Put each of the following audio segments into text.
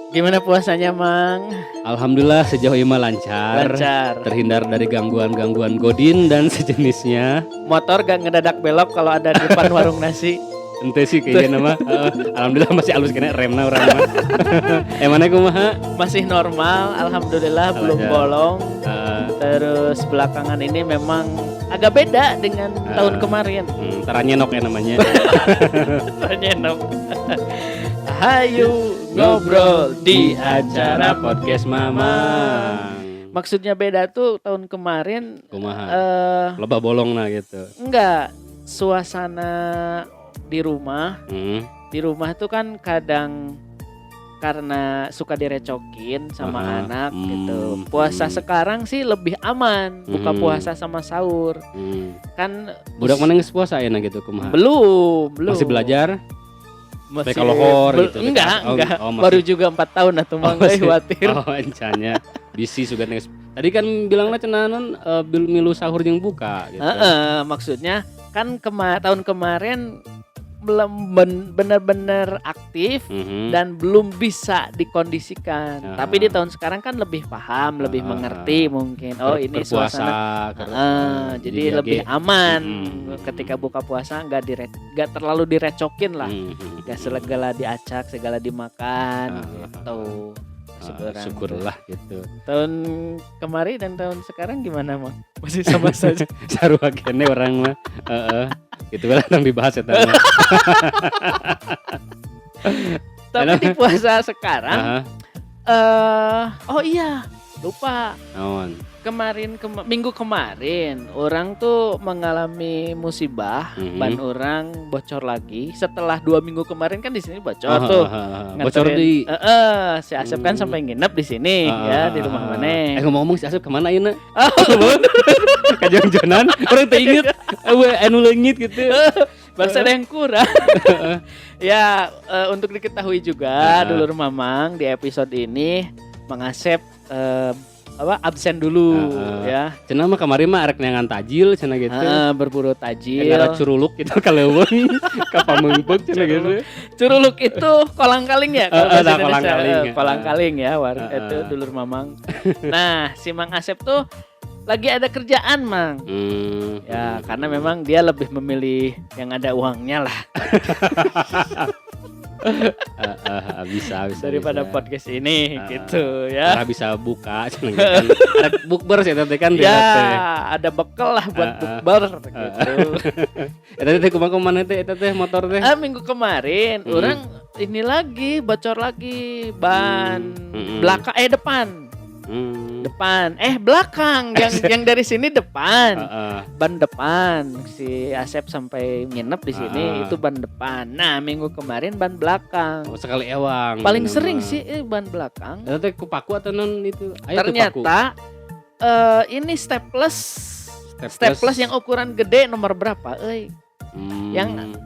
Gimana puasanya, Mang? Alhamdulillah sejauh ini mah lancar. Lancar. Terhindar dari gangguan-gangguan godin dan sejenisnya. Motor gak ngedadak belok kalau ada di depan warung nasi. Ente sih kayaknya nama. Alhamdulillah masih halus kena remna orang mah. Emangnya kumaha? Masih normal, alhamdulillah belum bolong. Terus belakangan ini memang agak beda dengan tahun kemarin. Taranyenok ya namanya. Taranyenok. Hayu ngobrol di acara podcast Mamang. Maksudnya beda tuh tahun kemarin. Kumaha? Loba bolong nah gitu. Enggak, suasana di rumah. Di rumah tuh kan kadang karena suka direcokin sama anak gitu. Puasa sekarang sih lebih aman, buka puasa sama sahur. Kan budak mana geus puasa enak gitu kumaha? Belum. Masih belajar? Masih lohor gitu. Enggak. Baru juga 4 tahun atuh Mang khawatir. Oh, encanya bisi sugan tadi kan bilangna cenah non milu sahur jeung buka gitu. Maksudnya kan tahun kemarin belum benar-benar aktif dan belum bisa dikondisikan. Tapi di tahun sekarang kan lebih paham, lebih mengerti mungkin. Oh, ini suasana. Jadi lebih aman ketika buka puasa, nggak terlalu direcokin lah. Nggak segala diacak, segala dimakan gitu. Syukurlah gitu. Tahun kemarin dan tahun sekarang gimana, Mang? Masih sama saja. Sarua kene orang mah. Gitu lah yang dibahas ya tadi. Tapi di puasa sekarang oh iya, lupa. Minggu kemarin orang tuh mengalami musibah, ban orang bocor lagi. Setelah 2 minggu kemarin kan di sini bocor tuh. Bocor di si Asep kan sampai nginep di sini ya, di rumah mana. Ngomong si Asep kemana ini? Kajang-janan, orang teringet anu leungit gitu. Bahasa ada yang kurang. Ya, untuk diketahui juga dulur Mamang di episode ini Mang Asep absen dulu ya. Cenah mah kemarin mah arek neangan tajil cenah gitu. Berburu tajil. Gara curuluk gitu kaleuweung ka pamengpeuk cenah gitu. Curuluk itu kolang-kaling ya kalau bahasa Indonesia. Kolang-kaling ya, itu dulur Mamang. Nah, si Mang Asep tuh lagi ada kerjaan, Mang. Ya, karena memang dia lebih memilih yang ada uangnya lah. Bisa daripada bisa. Podcast ini gitu ya. Karena bisa buka kan. Ada bukber sih tadi kan ya, ada bekal lah buat bukber gitu. Tadi kumaha mana teh motor teh? Minggu kemarin orang ini lagi bocor lagi ban belakang belakang yang dari sini depan. Ban depan si Asep sampai nginep di sini itu ban depan. Nah, minggu kemarin ban belakang. Sekali ewang. Paling sering sih ban belakang. Teh kupaku atau non itu? Ternyata ini staples yang ukuran gede nomor berapa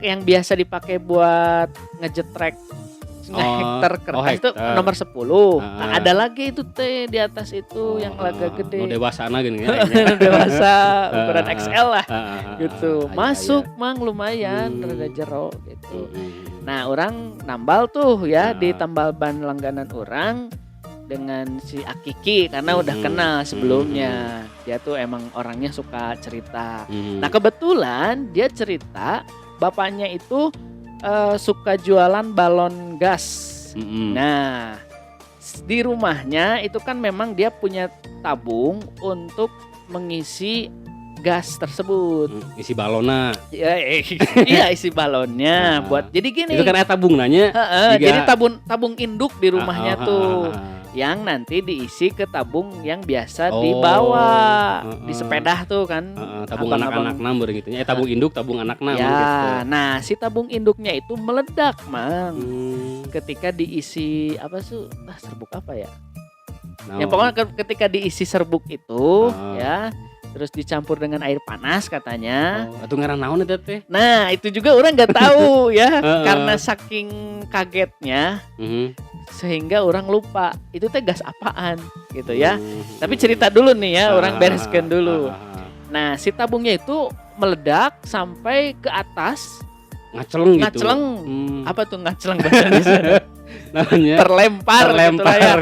yang biasa dipakai buat ngejetrek hektar kertas itu nomor 10. Nah, ada lagi itu teh di atas itu yang agak gede. Dewasana gini ya. Dewasa ukuran XL lah. Gitu. Masuk Mang lumayan rada jero gitu. Nah, orang nambal tuh ya di tambal ban langganan orang dengan si Akiki karena udah kenal sebelumnya. Dia tuh emang orangnya suka cerita. Nah, kebetulan dia cerita bapaknya itu suka jualan balon gas. Nah, di rumahnya itu kan memang dia punya tabung untuk mengisi gas tersebut. Isi balona. Iya, isi balonnya buat. Jadi gini. Itu kan tabung nanya. Jadi tabung induk di rumahnya tuh. Yang nanti diisi ke tabung yang biasa dibawa di sepeda tuh kan. Tabung anak-anak nambur gitu. Tabung induk, tabung anak nambur gitu. Nah, si tabung induknya itu meledak, Mang. Ketika diisi serbuk apa ya? Ya pokoknya ketika diisi serbuk itu ya, terus dicampur dengan air panas katanya. Atau ngaran naon eta teh? Nah, itu juga orang nggak tahu ya, karena saking kagetnya. Sehingga orang lupa itu teh gas apaan gitu ya. Tapi cerita dulu nih ya, orang bereskan dulu. Nah, si tabungnya itu meledak sampai ke atas. Ngaceleng gitu. Ngaceleng. Apa tuh ngaceleng bahasa Indonesia? namanya terlempar gitu lah ya. terlempar.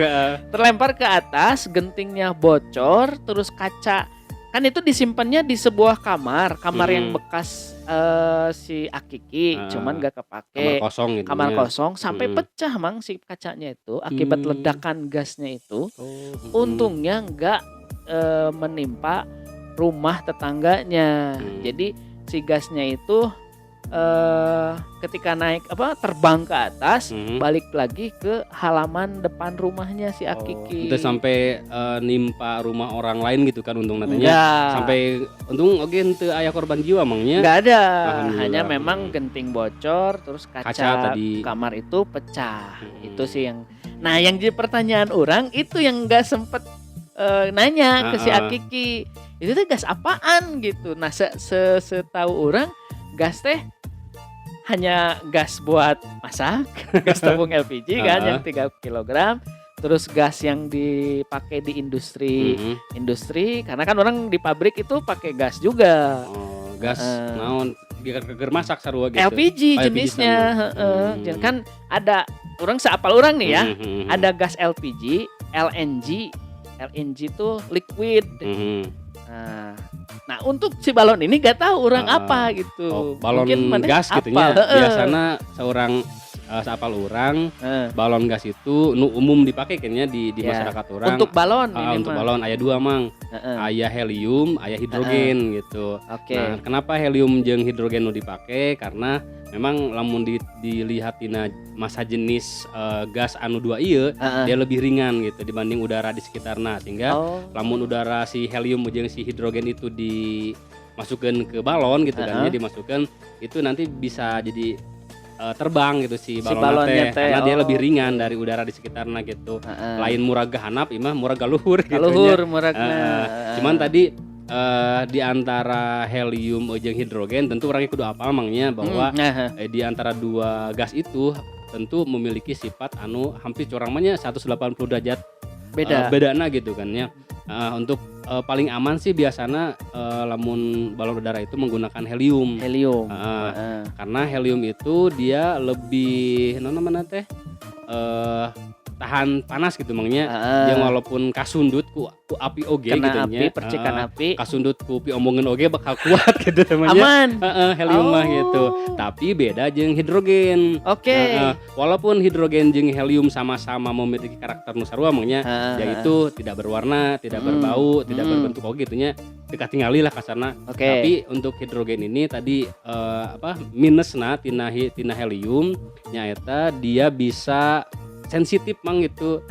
Terlempar ke atas, gentingnya bocor, terus kaca kan itu disimpannya di sebuah kamar yang bekas si Akiki, cuman gak kepake. Kamar kosong gitu. Kamar kosong sampai pecah mang si kacanya itu akibat ledakan gasnya itu. Untungnya nggak menimpa rumah tetangganya. Jadi si gasnya itu ketika naik terbang ke atas, balik lagi ke halaman depan rumahnya si Akiki. Itu sampai nimpa rumah orang lain gitu kan untung nantinya. Enggak. Sampai untung henteu aya korban jiwa mangnya. Enggak ada. Hanya memang genting bocor terus kaca tadi kamar itu pecah. Itu sih yang yang jadi pertanyaan orang itu yang enggak sempet nanya ke si Akiki. Itu teh gas apaan gitu. Nah, setahu orang gas teh hanya gas buat masak, gas tabung LPG kan yang 3 kg, terus gas yang dipakai di industri karena kan orang di pabrik itu pakai gas juga. Gas naon geger masak sarua gitu. LPG jenisnya, kan ada orang seapal orang nih ya, ada gas LPG, LNG itu liquid. Nah untuk si balon ini gak tahu orang apa gitu. Balon gas gitunya. Biasanya seorang seapal orang balon gas itu umum dipakai kayaknya di masyarakat orang. Untuk balon ini untuk balon aya 2 mang. Aya helium, aya hidrogen gitu. Nah, kenapa helium jeung hidrogen nu dipake? Karena memang lamun dilihat tina massa jenis gas anu 2 ieu dia lebih ringan gitu dibanding udara di sekitarna, sehingga lamun udara si helium jeung si hidrogen itu dimasukkan ke balon gitu kan ya, dimasukkan itu nanti bisa jadi terbang gitu si balonnya teh karena dia lebih ringan dari udara di sekitarna gitu. Lain murah gahanap imah murah galuhur gitu nya. Cuman tadi di antara helium jeung hidrogen tentu orangnya kudu apal mangnya bahwa di antara 2 gas itu tentu memiliki sifat anu hampir curang mah 180 derajat bedana gitu kan ya. Untuk paling aman sih biasanya lamun balon udara itu menggunakan helium. Karena helium itu dia lebih tahan panas gitu mangnya. Yang walaupun kasundut ku api oge gitu nya. Percikan api. Kasundut ku pi omongan oge bakal kuat gitu namanya. Aman. Helium mah gitu. Tapi beda jeung hidrogen. Walaupun hidrogen jeung helium sama-sama memiliki karakter nu sarua mangnya, yaitu tidak berwarna, tidak berbau, tidak berbentuk oge gitu nya. Teu katingali lah kasarna. Tapi untuk hidrogen ini tadi minusna tina helium nyaeta dia bisa sensitif mang gitu.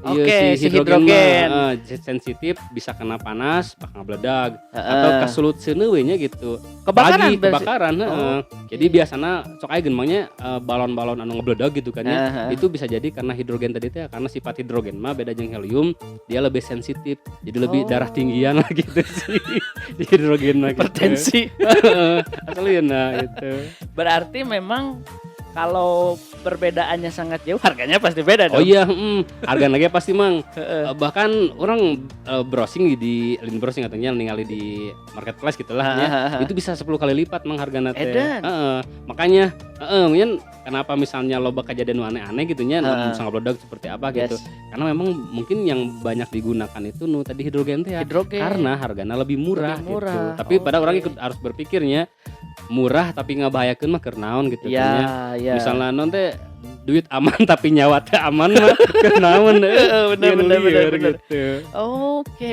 Si hidrogen sensitif bisa kena panas bakal meledak atau kasulut seuneu we nya gitu. Kebakaran. Jadi biasanya sok aya mangnya balon-balon anu ngebledag gitu kan ya. Itu bisa jadi karena hidrogen tadi teh karena sifat hidrogen mah beda jeung helium, dia lebih sensitif. Jadi lebih darah tinggian lah gitu sih. Di hidrogen mah gitu. Hipertensi. Asalnya gitu. Berarti memang kalau perbedaannya sangat jauh, harganya pasti beda dong. Harganya pasti mang. Bahkan orang browsing di link browsing katanya ningali di marketplace gitulah ya. Itu bisa 10 kali lipat mang hargana teh. Makanya mungkin kenapa misalnya loba kejadian aneh-aneh gitu nya sangat meledak seperti apa gitu. Karena memang mungkin yang banyak digunakan itu tadi hidrogen teh ya. Karena harganya lebih murah gitu. Tapi pada orang harus berpikirnya murah tapi ngabahayakeun mah keur naon gitu kan ya. Misalnya teh duit aman tapi nyawa teh aman mah keur naon. Bener gitu.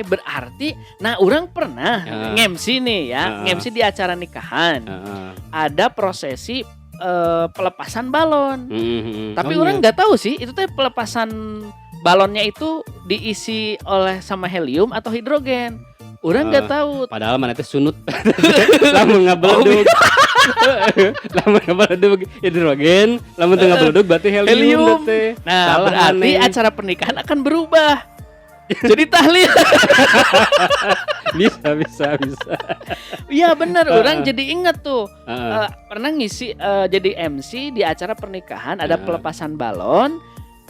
Berarti orang pernah nge-MC nih ya, nge-MC di acara nikahan. Ada prosesi pelepasan balon. Tapi orang nggak tahu sih itu teh pelepasan balonnya itu diisi oleh sama helium atau hidrogen. Orang nggak tahu. Padahal mana teh sunut. Lamun ngabeledug. Lamun ngabeledug hidrogen, lamun teu ngabeledug berarti helium teh. Nah, berarti acara pernikahan akan berubah. Jadi tahlil. Bisa. Iya benar, orang jadi ingat tuh. Pernah ngisi jadi MC di acara pernikahan ada pelepasan balon.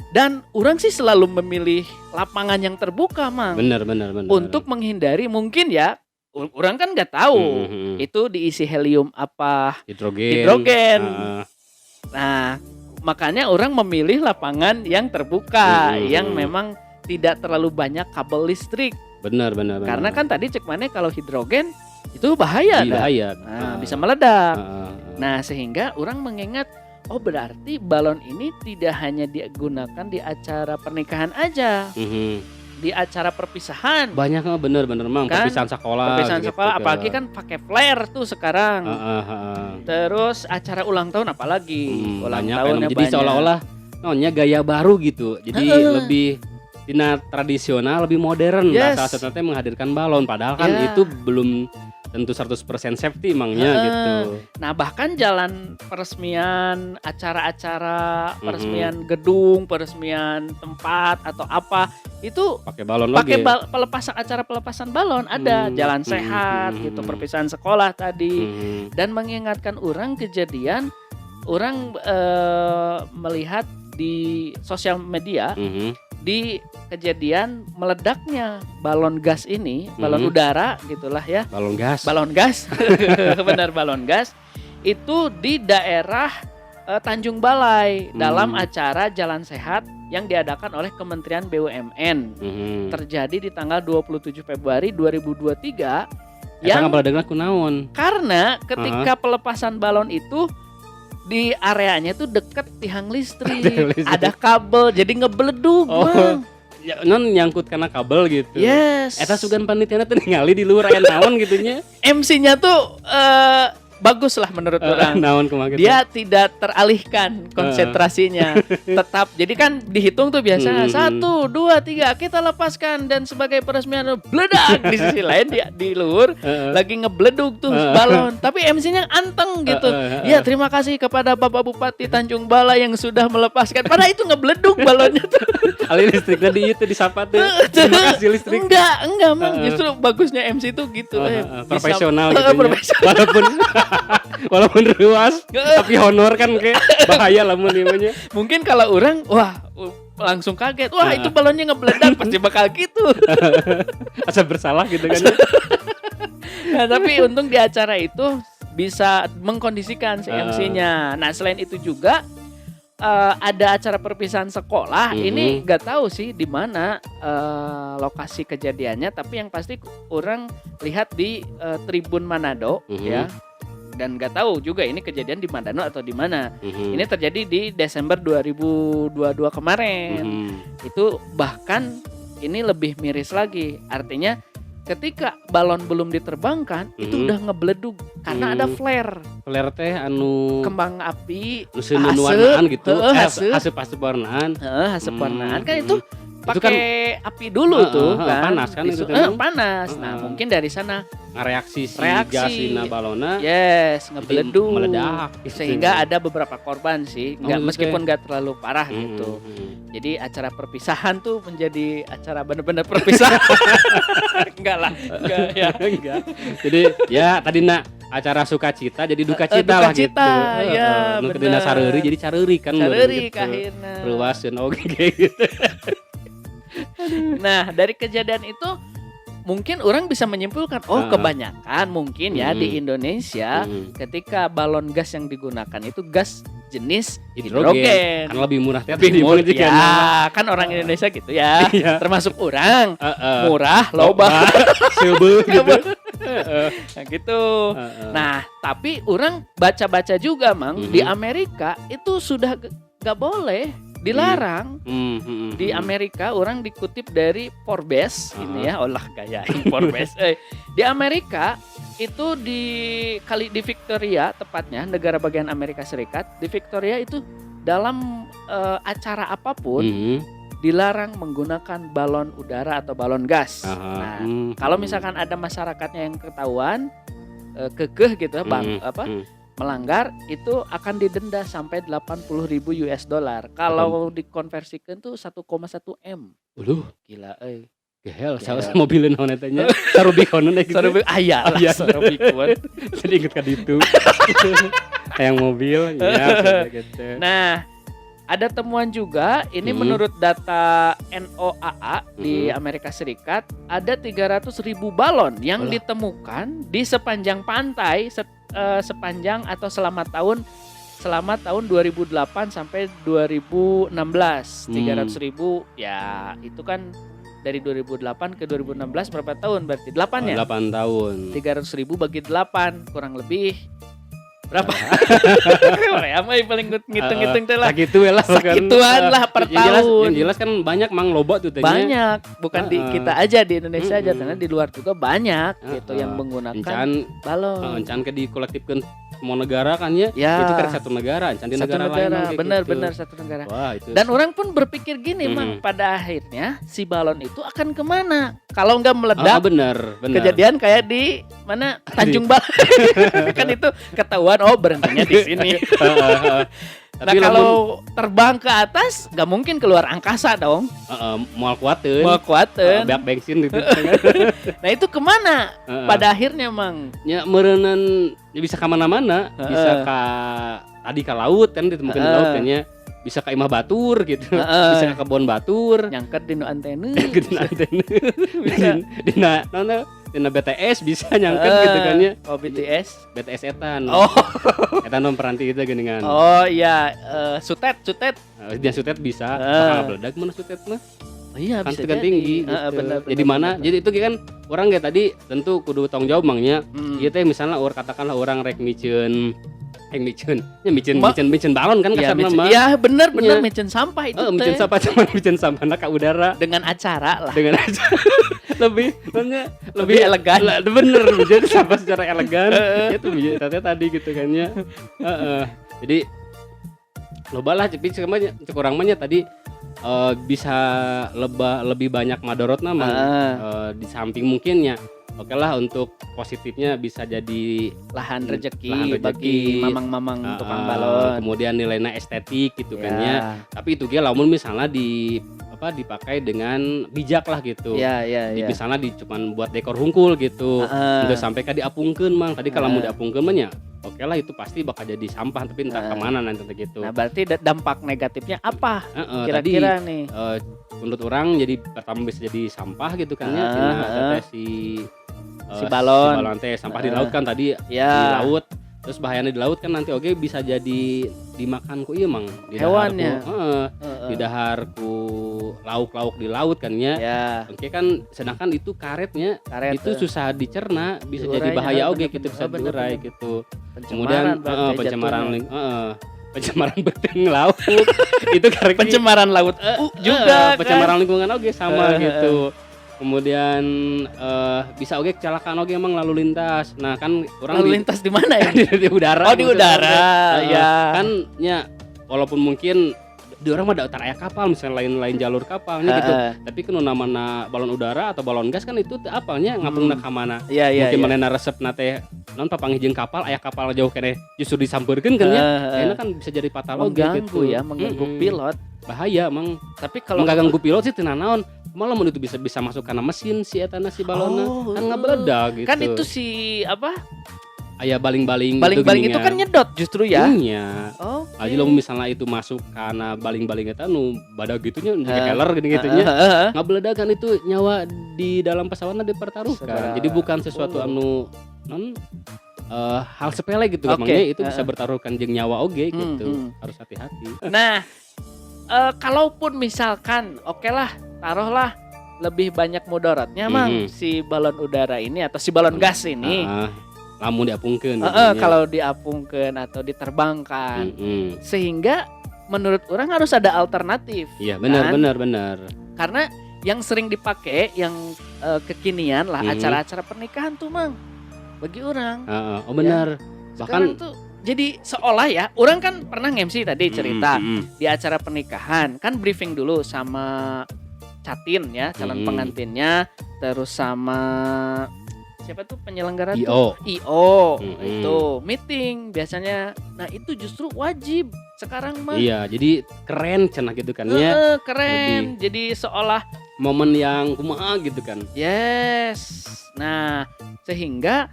Dan orang sih selalu memilih lapangan yang terbuka, Mang. Benar. Untuk menghindari mungkin ya, orang kan nggak tahu itu diisi helium apa hidrogen. Nah, makanya orang memilih lapangan yang terbuka, yang memang tidak terlalu banyak kabel listrik. Benar. Karena kan tadi cek mana kalau hidrogen itu bahaya. Nah, bisa meledak. Nah, sehingga orang mengingat, oh berarti balon ini tidak hanya digunakan di acara pernikahan aja. Di acara perpisahan banyak bener Mang, kan? perpisahan sekolah gitu, apalagi kan pakai flare tuh sekarang. Terus acara ulang tahun apalagi ulang tahun jadi banyak. Seolah-olah nonnya gaya baru gitu, jadi lebih tradisional, lebih modern. Salah satunya menghadirkan balon, padahal kan itu belum tentu 100% safety emangnya gitu. Nah, bahkan jalan peresmian acara-acara, peresmian gedung, peresmian tempat atau apa itu pakai balon lagi. Pelepasan balon ada, jalan sehat gitu, perpisahan sekolah tadi. Dan mengingatkan orang kejadian orang melihat di sosial media di kejadian meledaknya balon gas ini, balon udara gitulah ya. Balon gas. Benar, balon gas. Itu di daerah Tanjung Balai dalam acara Jalan Sehat yang diadakan oleh Kementerian BUMN. Terjadi di tanggal 27 Februari 2023. Yang meledaknya kunaon? Karena ketika pelepasan balon itu di areanya tuh deket tiang listrik, ada kabel, jadi ngebeledug. Ya, non nyangkut karena kabel gitu. Yes. Eta sugan panitiana teh ningali di luar aya naon gitunya. MC-nya tuh bagus lah menurut orang. Naon kumaha gitu. Dia tidak teralihkan konsentrasinya. Tetap. Jadi kan dihitung tuh biasa 1, 2, 3 kita lepaskan dan sebagai peresmian bledak. Di sisi lain dia di luar lagi ngebledug tuh balon. Tapi MC-nya anteng gitu. Ya, terima kasih kepada Bapak Bupati Tanjung Balai yang sudah melepaskan. Padahal itu ngebledug balonnya tuh. Ali listriknya di itu disapa tuh. Terima kasih listrik. Enggak Mang. Justru bagusnya MC tuh gitu. Profesional gitu. Walaupun ruas tapi honor kan kayak bahaya lah namanya. Mungkin kalau orang langsung kaget, itu balonnya ngebeledak pasti bakal gitu. Asa bersalah gitu kan. Nah, tapi untung di acara itu bisa mengkondisikan si MC-nya. Nah, selain itu juga ada acara perpisahan sekolah. Ini nggak tahu sih di mana lokasi kejadiannya, tapi yang pasti orang lihat di Tribun Manado ya. Dan nggak tahu juga ini kejadian di Manado atau di mana. Ini terjadi di Desember 2022 kemarin. Itu bahkan ini lebih miris lagi. Artinya ketika balon belum diterbangkan itu udah ngebledug karena ada flare. Flare teh anu kembang api, asap warnaan gitu. Asap warnaan. Asap warnaan kan itu pakai api dulu tuh kan. Panas kan itu panas. Nah, mungkin dari sana reaksi gasina balona ngebledug meledak sehingga ada beberapa korban sih. Meskipun enggak terlalu parah gitu. Jadi acara perpisahan tuh menjadi acara benar-benar perpisahan. Enggak. Jadi ya tadi acara sukacita jadi duka cita lah gitu. Ya, benar. Kedina sareuri jadi careuri kan. Careuri kahina. Ruaseun oge gitu. Nah, dari kejadian itu mungkin orang bisa menyimpulkan kebanyakan mungkin ya di Indonesia ketika balon gas yang digunakan itu gas jenis hidrogen. Kan lebih murah ya, kan orang Indonesia gitu ya. Termasuk orang. Murah, loba. Sebeuh gitu. Nah, gitu. Nah, tapi orang baca-baca juga Mang, di Amerika itu sudah gak boleh, dilarang. Di Amerika orang dikutip dari Forbes ini ya, olah gaya Forbes. Di Amerika itu di Victoria tepatnya, negara bagian Amerika Serikat, di Victoria itu dalam acara apapun dilarang menggunakan balon udara atau balon gas. Nah, kalau misalkan ada masyarakatnya yang ketahuan kekeh gitu melanggar, itu akan didenda sampai 80.000 US dollar. Kalau dikonversikan tuh 1,1 M. Gila Gehel, salah mobilin naon eta nya. Sarubikon gitu. Sarubikon. Jadi inget ka ditu. Yang mobil ya gitu. Nah, ada temuan juga ini menurut data NOAA di Amerika Serikat, ada 300.000 balon yang ditemukan di sepanjang pantai sepanjang atau selama tahun selama tahun 2008 sampai 2016. 300.000 ya itu kan dari 2008 ke 2016 berapa tahun berarti? 8 ya? 8 tahun. 300.000 bagi 8 kurang lebih berapa? Ya mah paling ngitung-ngitung teh lah. Sakitu lah sakituan lah per tahun. Yang jelas kan banyak mang loba tuh tanya. Banyak, bukan di kita aja di Indonesia aja, karena di luar juga banyak gitu yang menggunakan balon. Encan ke dikolektifkeun semua negara kan ya. Itu kan satu negara, encan di negara lain. Benar satu negara. Wah, itu. Dan orang pun berpikir gini, Mang, pada akhirnya si balon itu akan kemana? Kalau nggak meledak, benar. Kejadian kayak di mana Tanjung Balai kan itu ketahuan berhentinya di sini. Nah kalau terbang ke atas nggak mungkin keluar angkasa dong. Moal kuateun. Banyak bensin gitu. Nah itu kemana? Pada akhirnya Mang. Ya meureunan ya bisa ke mana-mana, bisa tadi ke laut kan ditemukan di laut kan ya. Bisa ke imah batur gitu. Bisa ke kebun batur. Nyangket dino antena. Dina BTS bisa nyangket gitu kan ya. Oh BTS etan. Etan peranti itu geuningan. Oh iya, sutet. Dia sutet bisa. Bakal meledak mana sutet mah. Oh iya kan bisa jadi. Tinggi gitu. Bener, jadi mana? Jadi itu kan orang kayak tadi tentu kudu tanggung jawab mangnya. Ieu teh misalnya katakanlah orang rek micen balon kan kasarna mah. Iya bener micen sampah itu teh. Micen sampah cuman micen sampahna ka udara dengan acara lah. lebih elegan. Bener jadi sampah secara elegan. Itu tadi gitu kan ya. Jadi loba lah cek orang mah tadi bisa lebih banyak madorotna mah di samping mungkin ya. Oke lah untuk positifnya bisa jadi lahan rezeki bagi mamang-mamang tukang balon. Kemudian nilainya estetik gitu kan ya. Tapi itu dia lamun misalnya dipakai dengan bijak lah gitu. Misalnya cuman buat dekor hungkul gitu. Udah sampai ke diapungkeun Mang. Tadi kalau mau diapungkeun mah ya oke lah itu pasti bakal jadi sampah tapi entah kemana nanti gitu. Nah berarti dampak negatifnya apa kira-kira tadi, nih? Menurut orang jadi pertama bisa jadi sampah gitu kan ya. Si balon teh sampah di laut kan tadi di laut. Terus bahayanya di laut kan nanti bisa jadi dimakan ku ieu Mang. Hewannya. Didahar ku lauk-lauk di laut kan ya. Oke kan sedangkan itu karetnya itu susah dicerna, bisa jadi bahaya gitu bisa diurai gitu. Kemudian pencemaran beteng laut itu karena pencemaran laut juga pencemaran lingkungan sama gitu. Kemudian bisa kecelakaan emang lalu lintas. Nah kan orang lalu lintas di mana ya? Di udara. Di udara. Ya. Kan ya walaupun mungkin di orang mah ada aya kapal misalnya lain jalur kapalnya gitu. Tapi kan namana balon udara atau balon gas kan itu apalnya ngapungna ka mana. Mungkin manehna resepna teh non papanggih kapal aya kapal jauh keneh justru disampeurkeun kan ya. Enak kan bisa jadi patologi gitu ya, mengganggu pilot. Bahaya Mang. Tapi kalau mengganggu pilot sih teu naon. Malah mun itu bisa masuk karena mesin si etana si balonna kan ngabeledak gitu. Kan itu si aya baling-baling itu kan nyedot justru ya. Iya. Aja lo misalnya itu masuk karena baling-baling eta nu badag gitunya keler gini-gitunya. Ngabeledak kan itu nyawa di dalam pesawatnya dipertaruhkan. Jadi bukan sesuatu anu hal sepele gitu emangnya itu bisa bertaruhkan jeung nyawa gitu. Harus hati-hati. Nah, kalaupun misalkan lah taruhlah lebih banyak mudaratnya Mang si balon udara ini atau si balon gas ini. Lamun diapungkeun. Kalau diapungkeun atau diterbangkan. Sehingga menurut orang harus ada alternatif. Iya, benar. Karena yang sering dipakai yang kekinian lah acara-acara pernikahan tuh Mang. Bagi orang. Benar. Ya. Bahkan tuh jadi seolah ya, orang kan pernah nge-MC tadi cerita di acara pernikahan, kan briefing dulu sama catin ya, calon pengantinnya, terus sama siapa tuh penyelenggara IO. Itu meeting biasanya. Nah, itu justru wajib sekarang mah. Iya, jadi keren cenah gitu kan ya. Keren. Lebih. Jadi seolah momen yang kumaha gitu kan. Yes. Nah, sehingga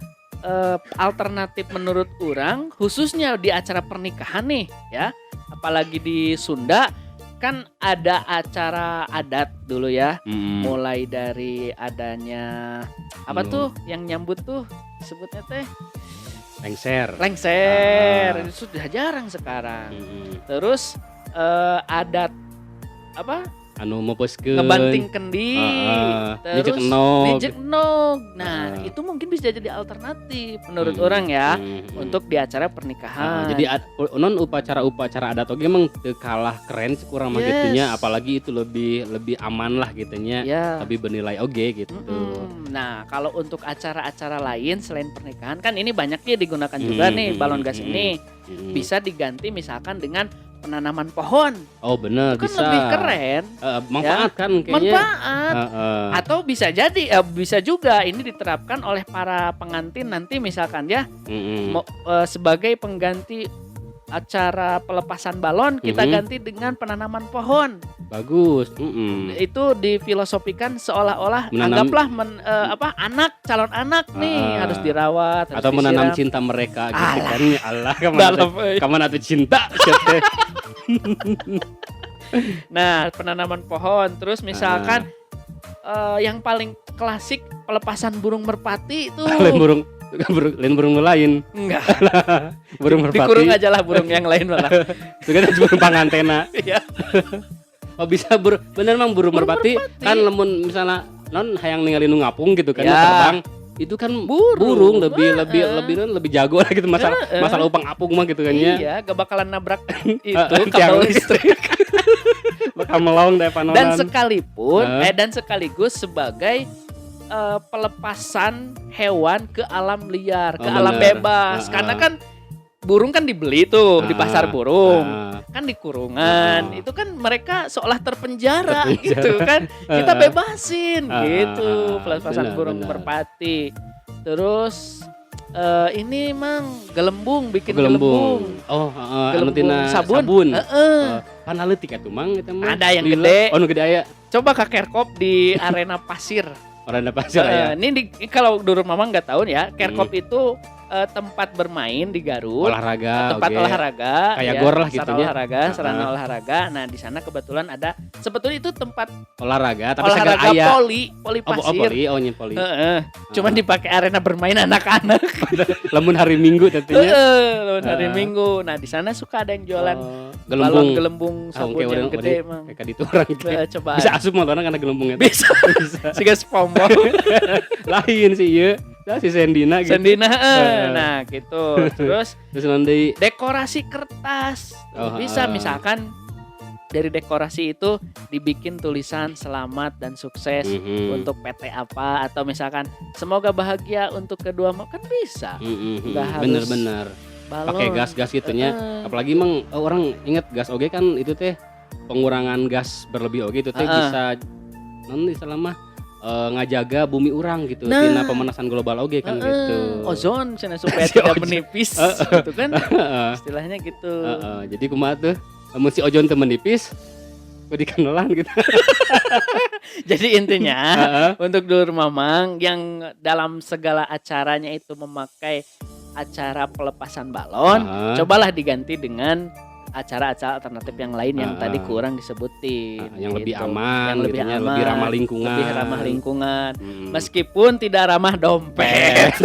alternatif menurut orang khususnya di acara pernikahan nih ya, apalagi di Sunda kan ada acara adat dulu ya, mulai dari adanya apa tuh yang nyambut tuh sebutnya teh lengser. Itu sudah jarang sekarang. Terus adat apa? Anu mepeskeun ngebanting kendi, terus nijek nog. Nah, itu mungkin bisa jadi alternatif menurut orang ya untuk di acara pernikahan. Jadi non upacara adat oge emang teu kalah keren kurang mah gitunya, apalagi itu lebih aman lah gitunya, lebih bernilai oge gitu. Nah, kalau untuk acara-acara lain selain pernikahan kan ini banyak dia digunakan juga nih balon gas ini. Bisa diganti misalkan dengan penanaman pohon. Oh benar, kan bisa. Lebih keren. Manfaat kan kayaknya. Manfaat. Atau bisa jadi, bisa juga ini diterapkan oleh para pengantin nanti misalkan ya, sebagai pengganti acara pelepasan balon kita ganti dengan penanaman pohon. Bagus. Itu difilosofikan seolah-olah anggaplah anak calon anak nih harus dirawat, harus atau disiram. menanam cinta mereka gitu kan. Allah kemana tuh cinta. Nah, penanaman pohon. Terus misalkan yang paling klasik pelepasan burung merpati itu. Lain burung lain. Enggak. Burung merpati. Dikurung aja lah burung yang lain malah. Itu kan burung pangantena. Iya. Oh bisa bener emang burung merpati kan lemun misalnya non hayang ningali nu ngapung gitu kan terbang. Itu kan burung lebih jago lah gitu masalah upang apung mah gitu kan ya. Iya, gak bakalan nabrak itu kabel listrik. Bakal melong deh panonan. Dan sekaligus sebagai pelepasan hewan ke alam liar, ke alam bebas. Karena kan burung kan dibeli tuh di pasar burung. Kan di kurungan. Itu kan mereka seolah terpenjara gitu kan. Kita bebasin gitu. Pelepasan burung merpati. Terus ini mang gelembung, bikin gelembung. Gelembung sabun. Panaleutik atuh mang eta mah. Ada yang gede. Nu gede aya. Coba ke Kerkop di arena pasir. Arena pasir ya. Ini kalau dulu Mamang nggak tahu ya, Kerkop itu tempat bermain di Garut, tempat olahraga, kayak gor lah gitu ya. Sarana olahraga. Nah di sana kebetulan ada, sebetulnya itu tempat olahraga, tapi olahraga poli pasir. Poli. Cuman dipakai arena bermain anak-anak. Lamun hari Minggu tentunya. Lamun hari Minggu. Nah di sana suka ada yang jualan gelembung sabun yang gede emang. Kayak di orang gitu. Coba. Bisa asup motorna karena gelembungnya. Bisa. Siga SpongeBob. Lain sih ieu. Nah, si Sendina gitu. Nah gitu. Terus nanti dekorasi kertas. Bisa misalkan dari dekorasi itu dibikin tulisan selamat dan sukses untuk PT apa, atau misalkan semoga bahagia untuk kedua kan bisa. Nggak harus bener pakai gas gitunya. Apalagi emang orang inget gas oge kan itu teh pengurangan gas berlebih oge itu teh bisa nanti selama ngajaga bumi urang gitu, tina pemanasan global oge kan gitu. Ozon cenah supaya tidak menipis gitu kan. Istilahnya gitu. Jadi kumaha tuh mun si ozon teu menipis kudu dikenalan gitu. Jadi intinya untuk Dulur Mamang yang dalam segala acaranya itu memakai acara pelepasan balon, cobalah diganti dengan acara-acara alternatif yang lain yang tadi kurang disebutin. Yang gitu. lebih aman, lebih ramah lingkungan. Meskipun tidak ramah dompet.